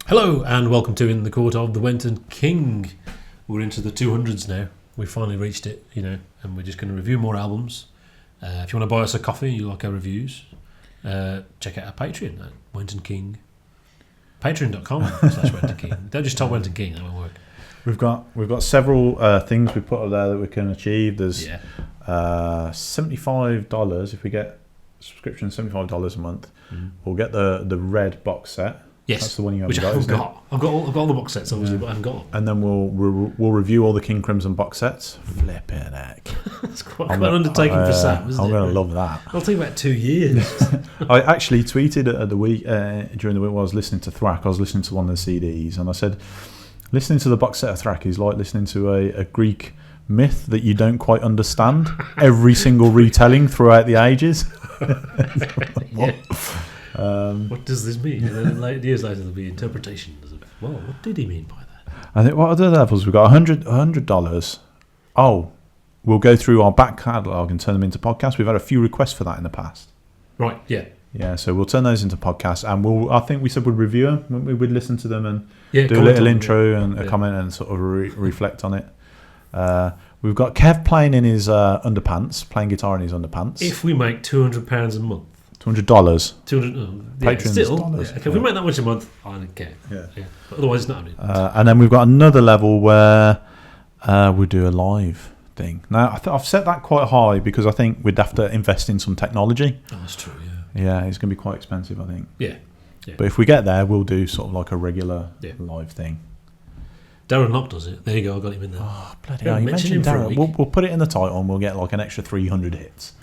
Hello and welcome to In the Court of the Wenton King. We're into the 200s now. We finally reached it, and we're just going to review more albums. If you want to buy us a coffee, you like our reviews, check out our Patreon at Wenton King. Patreon.com/Wenton King. Don't just type Wenton King, that won't work. We've got several things we put up there that we can achieve. There's $75 if we get subscription, $75 a month. We'll get the red box set. Yes, that's the one you haven't which I haven't got. I've got all the box sets, obviously, but I haven't got them. And then we'll review all the King Crimson box sets. Flipping heck. It's quite an undertaking for Sam, isn't it? I'm going to love that. It'll take about 2 years. I actually tweeted at the week during the week while I was listening to Thrack. I was listening to one of the CDs, and I said, listening to the box set of Thrack is like listening to a Greek myth that you don't quite understand. Every single retelling throughout the ages. What does this mean? And then years later there'll be interpretations of, well, what did he mean by that? I think what other levels we've got? $100. Oh, we'll go through our back catalogue and turn them into podcasts. We've had a few requests for that in the past. Right, yeah. Yeah, so we'll turn those into podcasts, and I think we said we'd review them. We would listen to them and do a little intro and a comment and sort of reflect on it. We've got Kev playing in his underpants, playing guitar in his underpants. If we make £200 a month. $200. Patreon's still. Dollars. Yeah. Okay, if we make that much a month, I don't care. Yeah. But otherwise, it's not. And then we've got another level where we do a live thing. Now, I've set that quite high because I think we'd have to invest in some technology. Oh, that's true, yeah. Yeah, it's going to be quite expensive, I think. Yeah. But if we get there, we'll do sort of like a regular live thing. Darren Locke does it. There you go, I got him in there. Oh, bloody hell. You mentioned Darren. We'll put it in the title and we'll get like an extra 300 hits.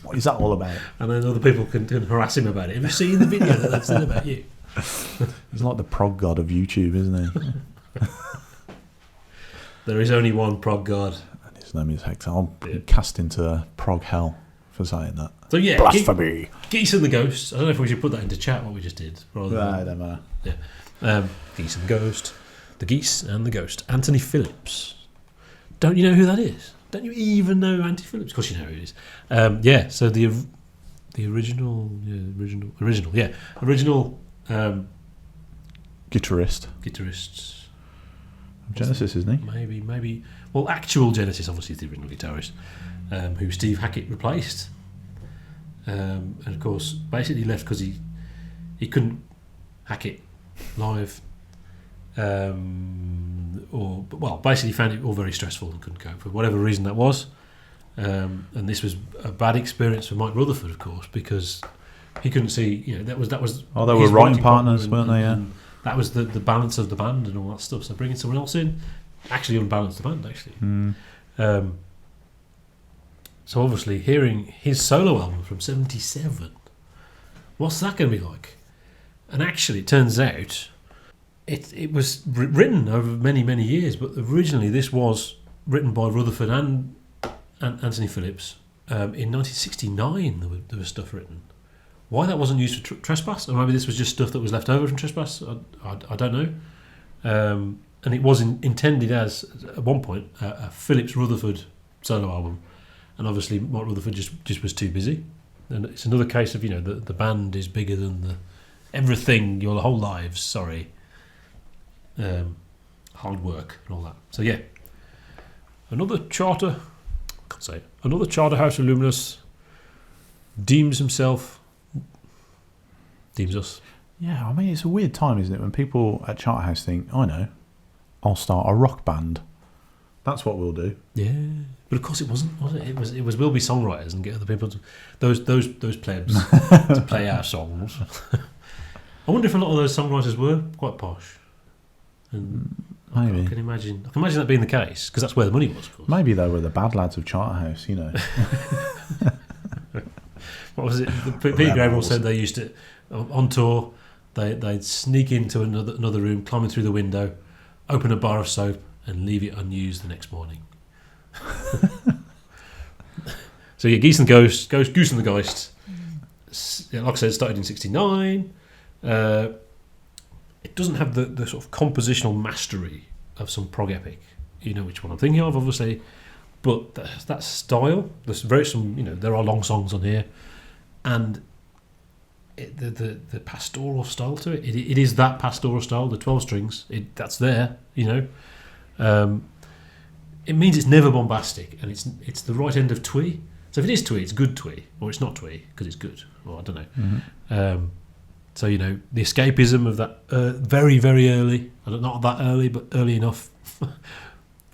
What is that all about? And then other people can harass him about it. Have you seen the video that they've said about you? He's like the prog god of YouTube, isn't he? There is only one prog god. And his name is Hector. I'll be cast into prog hell for saying that. So yeah, blasphemy. Geese and the Ghost. I don't know if we should put that into chat, what we just did. Right, don't matter. Yeah. Geese and the Ghost. The Geese and the Ghost. Anthony Phillips. Don't you know who that is? Don't you even know Anthony Phillips? Of course you know who it is. So the original guitarist Genesis, isn't he? Maybe. Well, actual Genesis obviously is the original guitarist, who Steve Hackett replaced, and of course basically left because he couldn't hack it live. Basically found it all very stressful and couldn't cope for whatever reason that was. And this was a bad experience for Mike Rutherford, of course, because he couldn't see. That was. Oh, they were writing partners, weren't they? Yeah. That was the balance of the band and all that stuff. So bringing someone else in actually unbalanced the band. Actually. So obviously, hearing his solo album from '77, what's that going to be like? And actually, it turns out. It was written over many years, but originally this was written by Rutherford and Anthony Phillips. In 1969 there was stuff written. Why that wasn't used for Trespass, or maybe this was just stuff that was left over from Trespass, I don't know. And it was intended as, at one point, a Phillips Rutherford solo album, and obviously Mark Rutherford just was too busy. And it's another case of the band is bigger than everything, your whole lives. Sorry. Hard work and all that. So yeah, another Charterhouse alumnus deems us. Yeah, I mean it's a weird time, isn't it, when people at Charterhouse think, I know, I'll start a rock band. That's what we'll do. Yeah, but of course it wasn't, was it? It was we'll be songwriters and get other people to those plebs to play our songs. I wonder if a lot of those songwriters were quite posh. And maybe. I can imagine that being the case, because that's where the money was, of course. Maybe they were the bad lads of Charterhouse, What was it? Peter Gabriel said they used to, on tour, they'd sneak into another room, climbing through the window, open a bar of soap, and leave it unused the next morning. So yeah, Goose and the Ghost. Like I said, started in '69. It doesn't have the sort of compositional mastery of some prog epic. You know which one I'm thinking of, obviously. But that style, there are long songs on here, and the pastoral style to it. It is that pastoral style, the 12 strings. That's there, you know. It means it's never bombastic, and it's the right end of twee. So if it is twee, it's good twee, or it's not twee because it's good. Or I don't know. Mm-hmm. So you know the escapism of that very very early, not that early, but early enough,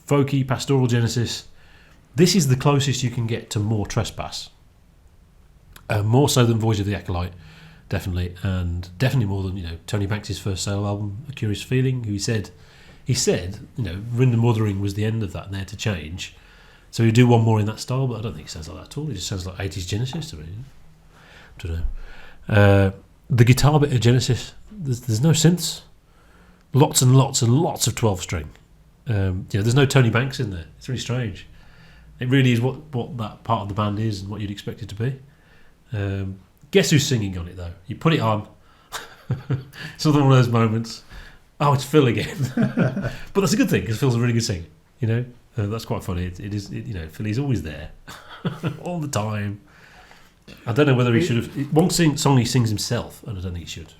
folky pastoral Genesis. This is the closest you can get to more Trespass. More so than Voyage of the Acolyte, definitely, and definitely more than Tony Banks' first solo album, A Curious Feeling. Who he said, Rindon Wuthering was the end of that, and they had to change. So he'd do one more in that style, but I don't think it sounds like that at all. It just sounds like 80s Genesis to me. I don't know. The guitar bit of Genesis, there's no synths. Lots and lots and lots of 12 string. There's no Tony Banks in there. It's really strange. It really is what that part of the band is and what you'd expect it to be. Guess who's singing on it though? You put it on. It's another one of those moments. Oh, it's Phil again. But that's a good thing because Phil's a really good singer. That's quite funny. It is. Philly's always there, all the time. I don't know whether he should have. One song he sings himself, and I don't think he should.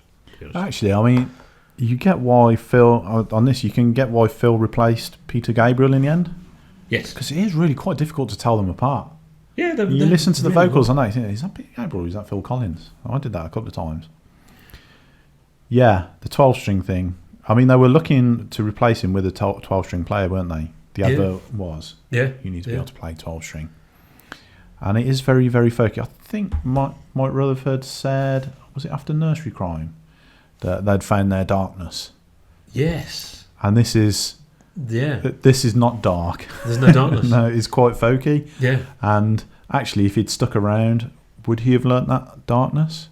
Actually, I mean, you get why Phil on this. You can get why Phil replaced Peter Gabriel in the end. Yes, because it is really quite difficult to tell them apart. Yeah, you listen to the vocals and you think, is that Peter Gabriel or is that Phil Collins? I did that a couple of times. Yeah, the 12-string thing. I mean, they were looking to replace him with a 12-string player, weren't they? The advert was. Yeah. You need to be able to play 12-string. And it is very, very folky. I think Mike Rutherford said, was it after Nursery Crime, that they'd found their darkness. Yes. And this is not dark. There's no darkness. No, it's quite folky. Yeah. And actually, if he'd stuck around, would he have learnt that darkness?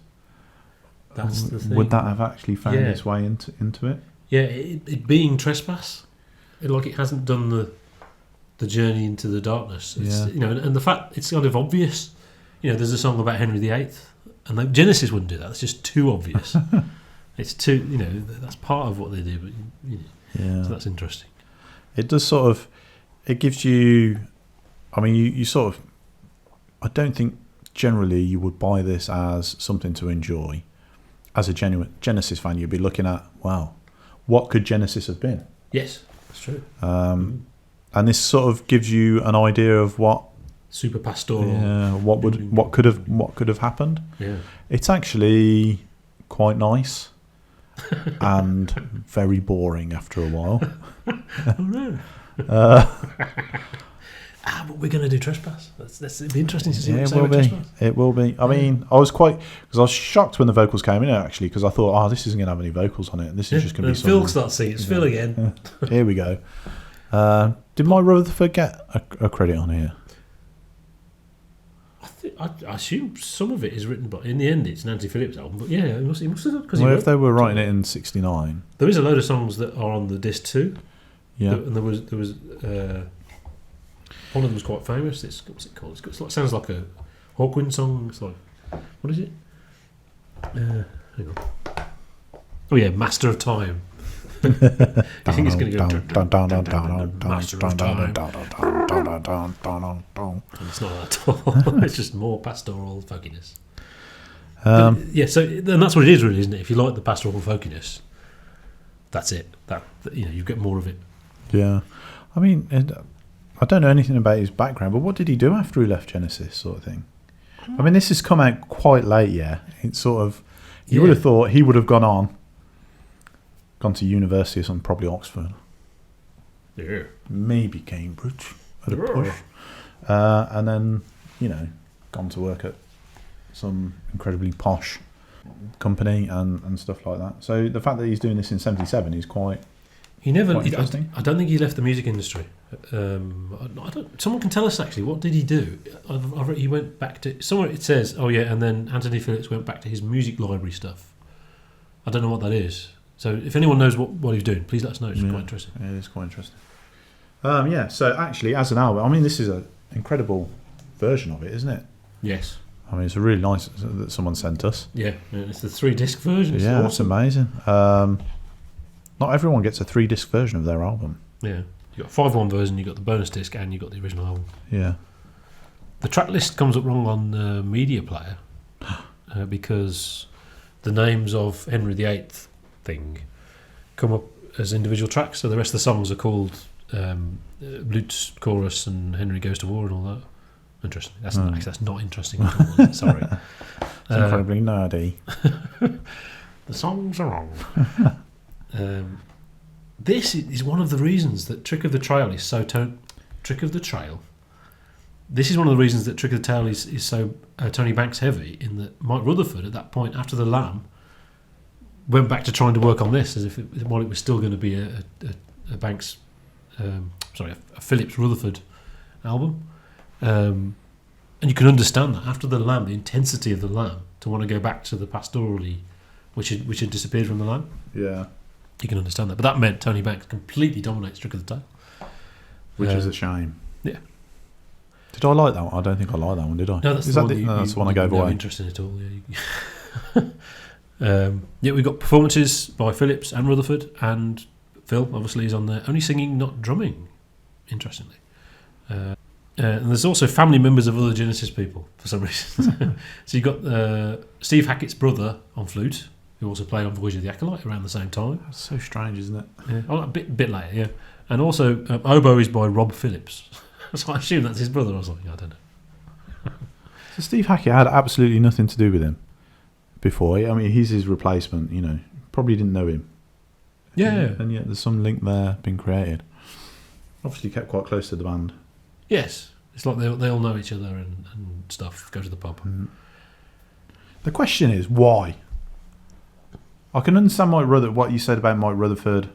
That's the thing. Would that have actually found its way into it? Yeah, it being Trespass, it hasn't done the journey into the darkness. It's, and the fact it's kind of obvious. There's a song about Henry VIII, and Genesis wouldn't do that. It's just too obvious. It's too, that's part of what they do. But so that's interesting. It does it gives you. I mean, you sort of. I don't think generally you would buy this as something to enjoy. As a genuine Genesis fan, you'd be looking at, wow, what could Genesis have been? Yes, that's true. And this sort of gives you an idea of what super pastoral. Yeah, what could have happened. Yeah, it's actually quite nice and very boring after a while. Oh no. But we're going to do Trespass. It'll be interesting to see what you say about Trespass. It will be. I mean, I was shocked when the vocals came in actually, because I thought, this isn't going to have any vocals on it. This is just going to be. Phil starts singing. It's Phil again. Here we go. Did Mike Rutherford get a credit on here? I assume some of it is written, but in the end, it's Nancy Phillips' album. But yeah, he must have. Well, if they were writing it in '69, there is a load of songs that are on the disc too. Yeah, and there was. One of them was quite famous. What's it called? It sounds like a Hawkwind song. It's like, what is it? Hang on. Oh yeah, Master of Time. I think it's going to go Master of Time. It's not that at all. It's just more pastoral folkiness. So and that's what it is, really, isn't it? If you like the pastoral folkiness, that's it. That you get more of it. Yeah, I mean. I don't know anything about his background, but what did he do after he left Genesis, sort of thing? I mean, this has come out quite late, yeah. It's sort of, you would have thought he would have gone to university or something, probably Oxford. Yeah. Maybe Cambridge at a push. And then, gone to work at some incredibly posh company and stuff like that. So the fact that he's doing this in 1977 is quite interesting. I don't think he left the music industry. Someone can tell us actually, what did he do? He went back to somewhere. It says, and then Anthony Phillips went back to his music library stuff. I don't know what that is. So if anyone knows what he was doing, please let us know. It's quite interesting. It is quite interesting. So actually, as an album, I mean, this is an incredible version of it, isn't it? Yes. I mean, it's a really nice that someone sent us. Yeah, it's the 3-disc version. It's awesome. That's amazing. Not everyone gets a 3-disc version of their album. Yeah. You got a 5-1 version, you got the bonus disc, and you got the original album. Yeah. The track list comes up wrong on the media player because the names of Henry VIII thing come up as individual tracks. So the rest of the songs are called Lute Chorus and Henry Goes to War and all that. Interesting. That's not interesting at all. Is it? Sorry. It's incredibly nerdy. The songs are wrong. This is one of the reasons that Trick of the Trail is so Trick of the Trail. This is one of the reasons that Trick of the Trail is so Tony Banks heavy, in that Mike Rutherford at that point after the Lamb went back to trying to work on this as if while it was still going to be a Banks, a Phillips Rutherford album, and you can understand that after the Lamb, the intensity of the Lamb, to want to go back to the pastorally, which had disappeared from the Lamb. Yeah. You can understand that, but that meant Tony Banks completely dominates Trick of the Tail, which is a shame. Yeah. Did I like that one? I don't think I liked that one, did I? No, that's the one. That's the one I gave away. No interest in it at all. Yeah. We've got performances by Phillips and Rutherford, and Phil obviously is on there, only singing, not drumming. Interestingly, and there's also family members of other Genesis people for some reason. So you've got Steve Hackett's brother on flute, who also played on Voyage of the Acolyte around the same time. That's so strange, isn't it? Yeah, a bit later, yeah. And also, oboe is by Rob Phillips. So I assume that's his brother. I was like, I don't know. So Steve Hackett had absolutely nothing to do with him before. I mean, he's his replacement, Probably didn't know him. Yeah. And yet there's some link there being created. Obviously kept quite close to the band. Yes. It's like they all know each other and stuff, go to the pub. Mm. The question is, why? I can understand what you said about Mike Rutherford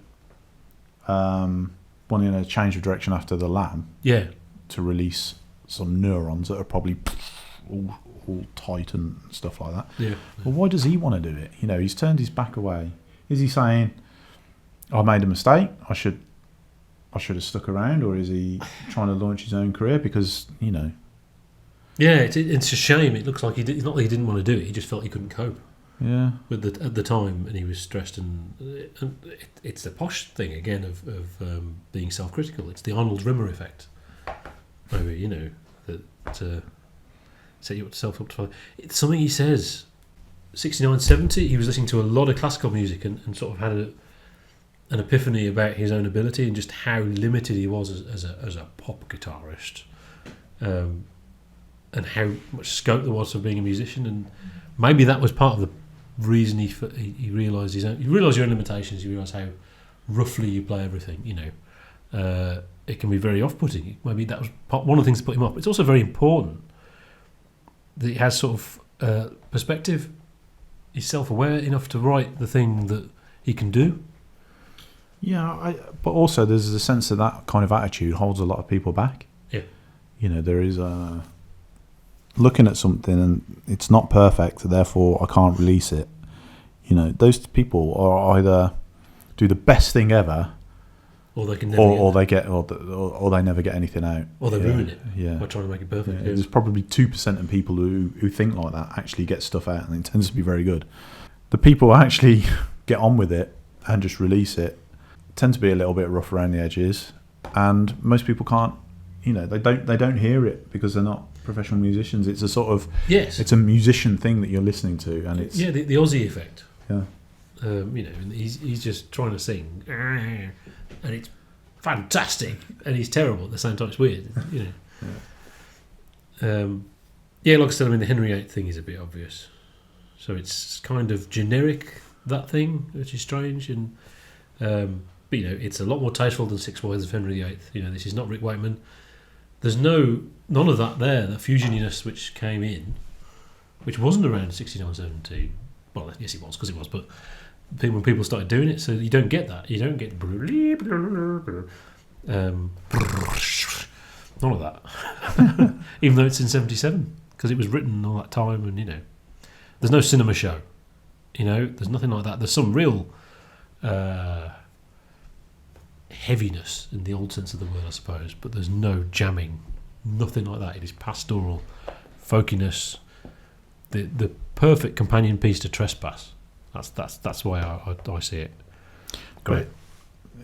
wanting a change of direction after the Lamb. Yeah. To release some neurons that are probably all tight and stuff like that. Yeah. But why does he want to do it? He's turned his back away. Is he saying, I made a mistake, I should have stuck around, or is he trying to launch his own career? Because, Yeah, it's a shame. It looks like it's not that he didn't want to do it, he just felt he couldn't cope. Yeah. At the time, and he was stressed, and it's the posh thing again of being self-critical. It's the Arnold Rimmer effect. Maybe that set yourself up to find. It's something he says. 69, 70, he was listening to a lot of classical music and sort of had an epiphany about his own ability and just how limited he was as a pop guitarist, and how much scope there was for being a musician, and maybe that was part of the reason he realised you realise your own limitations. You realise how roughly you play everything. It can be very off-putting. Maybe that was one of the things that put him off. It's also very important that he has sort of perspective. He's self-aware enough to write the thing that he can do. Yeah, but also there's a sense that kind of attitude holds a lot of people back. Yeah. There is looking at something and it's not perfect, therefore I can't release it. Those people are either do the best thing ever, or they can never or they never get anything out, or they ruin it. Yeah, by trying to make it perfect. Yeah. There's probably 2% of people who think like that actually get stuff out, and it tends to be very good. The people who actually get on with it and just release it tend to be a little bit rough around the edges, and most people can't. They don't hear it because they're not professional musicians. It's a sort of it's a musician thing that you're listening to, and it's the Aussie effect. Yeah. And he's just trying to sing, and it's fantastic, and he's terrible at the same time. It's weird, Like I said, the Henry VIII thing is a bit obvious, so it's kind of generic, that thing, which is strange, and but it's a lot more tasteful than Six Wives of Henry VIII. This is not Rick Wakeman. There's none of that there, the fusioniness which came in, which wasn't around 69, 70. Well, yes, it was, because it was, but when people started doing it, so you don't get that. You don't get none of that. Even though it's in 77, because it was written all that time, and there's no cinema show. There's nothing like that. There's some real heaviness in the old sense of the word, I suppose, but there's no jamming, nothing like that. It is pastoral, folkiness, the perfect companion piece to Trespass. That's why I see it. Great.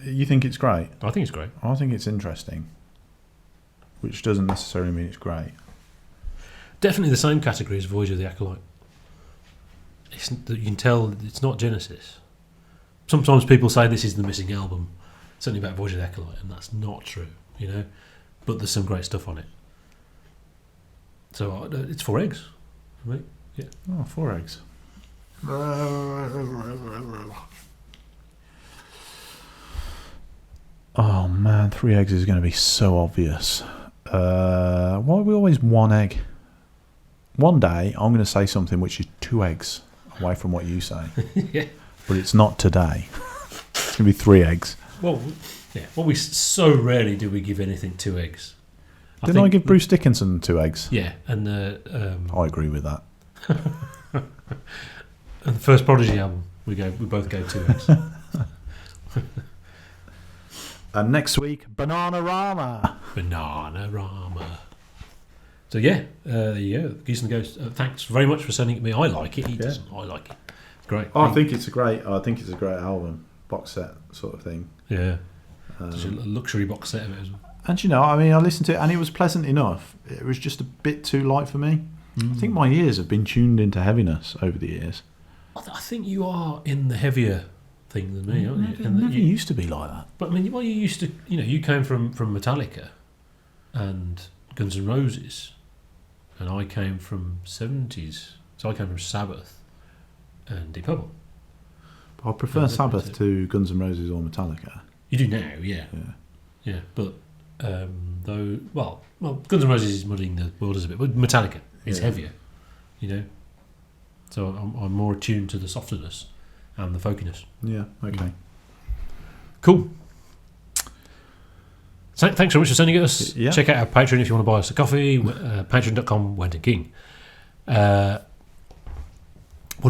You think it's great? I think it's great. I think it's interesting, which doesn't necessarily mean it's great. Definitely the same category as Voyage of the Acolyte. you can tell it's not Genesis. Sometimes people say this is the missing album, certainly about Voyage of the Acolyte, and that's not true, you know. But there's some great stuff on it. So it's 4 eggs for me. Yeah. Oh, 4 eggs. Oh man, 3 eggs is going to be so obvious. Why are we always 1 egg? One day I'm going to say something which is 2 eggs away from what you say. Yeah. But it's not today. It's going to be 3 eggs. Well, yeah. Well, we so rarely do we give anything 2 eggs. Didn't I give Bruce Dickinson 2 eggs? Yeah, and I agree with that. and the first Prodigy album, we both gave 2 eggs. And next week, Bananarama. Bananarama. So yeah, there you go. Geese and the Ghost. Thanks very much for sending it me. I like it. He doesn't. I like it. Great. Oh, I think it's a great album, box set sort of thing. Yeah. There's a luxury box set of it as well. And you know, I mean, I listened to it and it was pleasant enough. It was just a bit too light for me. I think my ears have been tuned into heaviness over the years. I think you are in the heavier thing than me, aren't you? And never used to be like that. But I mean, well, you used to, you know, you came from Metallica and Guns N' Roses, and I came from 70s. So I came from Sabbath and Deep Purple. I prefer Sabbath to Guns N' Roses or Metallica. You do now, yeah. Yeah, but though, Guns N' Roses is muddying the waters a bit, but Metallica is heavier, you know. So I'm more attuned to the softness and the folkiness. Yeah, okay. Cool. So, thanks very much for sending it us. Yeah. Check out our Patreon if you want to buy us a coffee. Patreon.com, Wenton King. What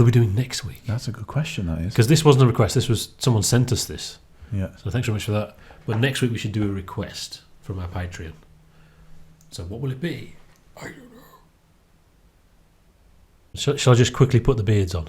are we doing next week? That's a good question, that is. Because this wasn't a request. This was someone sent us this. Yeah. So thanks very much for that. But next week we should do a request from our Patreon. So what will it be? I don't know. Shall I just quickly put the beards on?